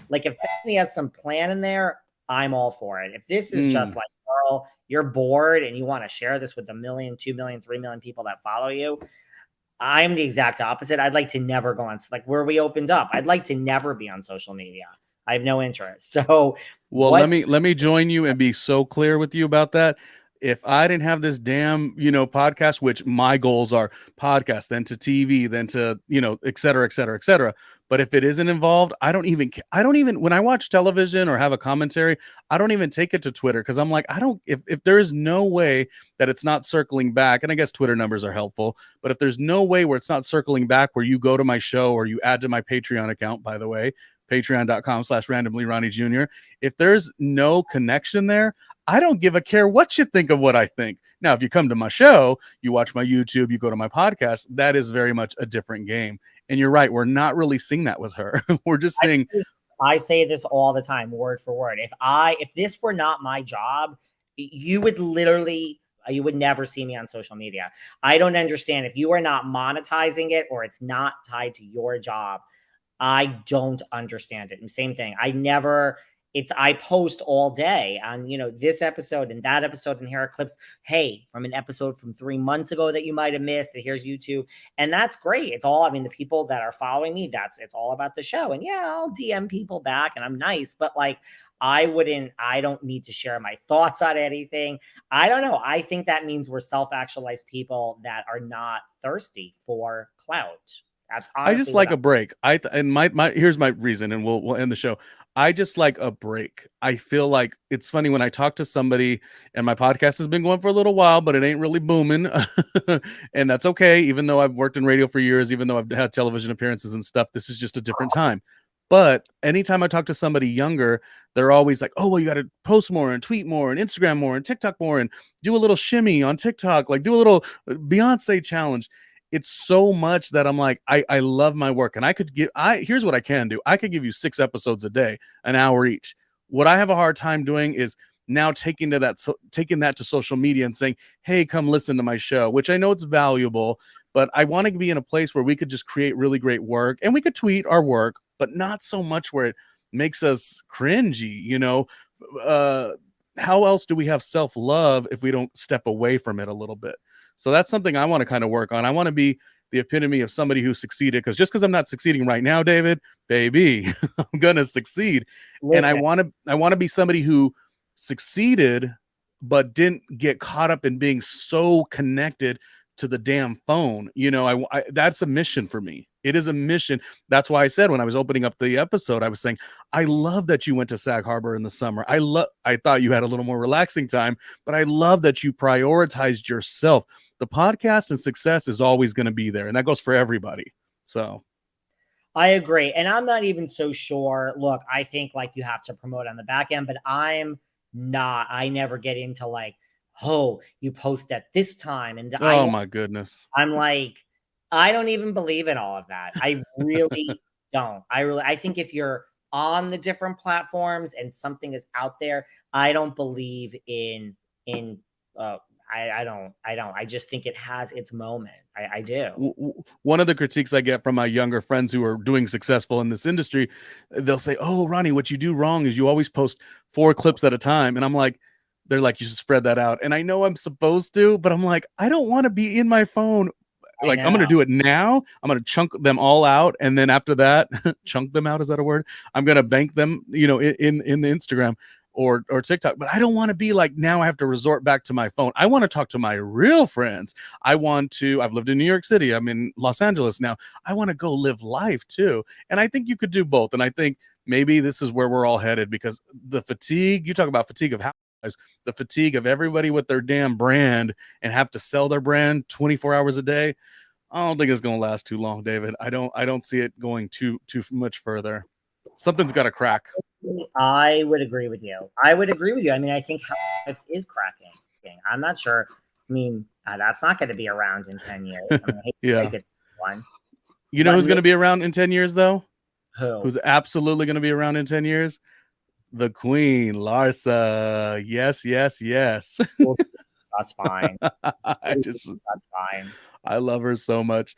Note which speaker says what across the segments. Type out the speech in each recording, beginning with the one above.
Speaker 1: Like if Bethany has some plan in there, I'm all for it. If this is just like, girl, you're bored and you want to share this with 1 million, 2 million, 3 million people that follow you, I'm the exact opposite. I'd like to never go on, like where we opened up, I'd like to never be on social media. I have no interest. So
Speaker 2: well, let me join you and be so clear with you about that. If I didn't have this damn, podcast, which my goals are podcast, then to TV, then to, et cetera, et cetera, et cetera. But if it isn't involved, I don't even, when I watch television or have a commentary, I don't even take it to Twitter. Cause I'm like, if there is no way that it's not circling back, and I guess Twitter numbers are helpful, but if there's no way where it's not circling back, where you go to my show or you add to my Patreon account, by the way, patreon.com/randomly Ronnie Jr. If there's no connection there, I don't give a care what you think of what I think. Now, if you come to my show, you watch my YouTube, you go to my podcast, that is very much a different game. And you're right. We're not really seeing that with her. We're just seeing.
Speaker 1: I say this all the time, word for word. If this were not my job, you would never see me on social media. I don't understand. If you are not monetizing it or it's not tied to your job, I don't understand it. And same thing. I post all day on, this episode and that episode, and here are clips. Hey, from an episode from 3 months ago that you might have missed, and here's YouTube. And that's great. It's all, the people that are following me, it's all about the show. And yeah, I'll DM people back and I'm nice, but like, I don't need to share my thoughts on anything. I don't know. I think that means we're self-actualized people that are not thirsty for clout.
Speaker 2: I just like a break. Here's my reason, and we'll end the show. I just like a break. I feel like it's funny when I talk to somebody, and my podcast has been going for a little while, but it ain't really booming. And that's okay. Even though I've worked in radio for years, even though I've had television appearances and stuff, this is just a different time. But anytime I talk to somebody younger, they're always like, oh, well, you got to post more and tweet more and Instagram more and TikTok more and do a little shimmy on TikTok, like do a little Beyonce challenge. It's so much that I'm like, I love my work, and here's what I can do. I could give you 6 episodes a day, an hour each. What I have a hard time doing is now taking that to social media and saying, hey, come listen to my show, which I know it's valuable, but I want to be in a place where we could just create really great work, and we could tweet our work, but not so much where it makes us cringy, how else do we have self-love if we don't step away from it a little bit? So that's something I want to kind of work on. I want to be the epitome of somebody who succeeded, because just because I'm not succeeding right now, David, baby, I'm gonna succeed. Listen. And I want to be somebody who succeeded but didn't get caught up in being so connected to the damn phone. That's a mission for me. It is a mission. That's why I said when I was opening up the episode, I was saying, I love that you went to Sag Harbor in the summer. I thought you had a little more relaxing time, but I love that you prioritized yourself. The podcast and success is always going to be there, and that goes for everybody. So
Speaker 1: I agree. And I'm not even so sure. Look, I think like you have to promote on the back end, but I never get into like, oh, you post at this time. And
Speaker 2: my goodness.
Speaker 1: I'm like, I don't even believe in all of that. I really don't. I think if you're on the different platforms and something is out there, I don't believe I don't. I just think it has its moment. I do.
Speaker 2: One of the critiques I get from my younger friends who are doing successful in this industry, they'll say, oh, Ronnie, what you do wrong is you always post 4 clips at a time. And I'm like, they're like, you should spread that out. And I know I'm supposed to, but I'm like, I don't want to be in my phone. Like, I'm going to do it now. I'm going to chunk them all out. And then after that, chunk them out. Is that a word? I'm going to bank them, in the Instagram or TikTok. But I don't want to be like, now I have to resort back to my phone. I want to talk to my real friends. I've lived in New York City. I'm in Los Angeles now. I want to go live life too. And I think you could do both. And I think maybe this is where we're all headed, because the fatigue, you talk about fatigue of how the fatigue of everybody with their damn brand and have to sell their brand 24 hours a day. I don't think it's going to last too long, David. I don't see it going too much further. Something's got to crack.
Speaker 1: I would agree with you. I mean, I think Housewives is cracking. I'm not sure. I mean, that's not going to be around in 10 years. I mean,
Speaker 2: yeah. You know who's going to be around in 10 years, though?
Speaker 1: Who?
Speaker 2: Who's absolutely going to be around in 10 years? The Queen, Larsa. Yes.
Speaker 1: That's fine.
Speaker 2: That's
Speaker 1: fine.
Speaker 2: I love her so much.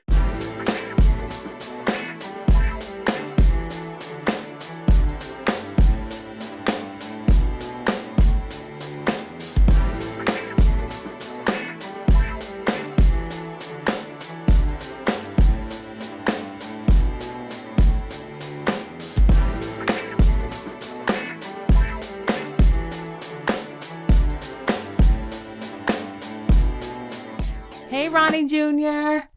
Speaker 3: Hey, Ronnie Jr.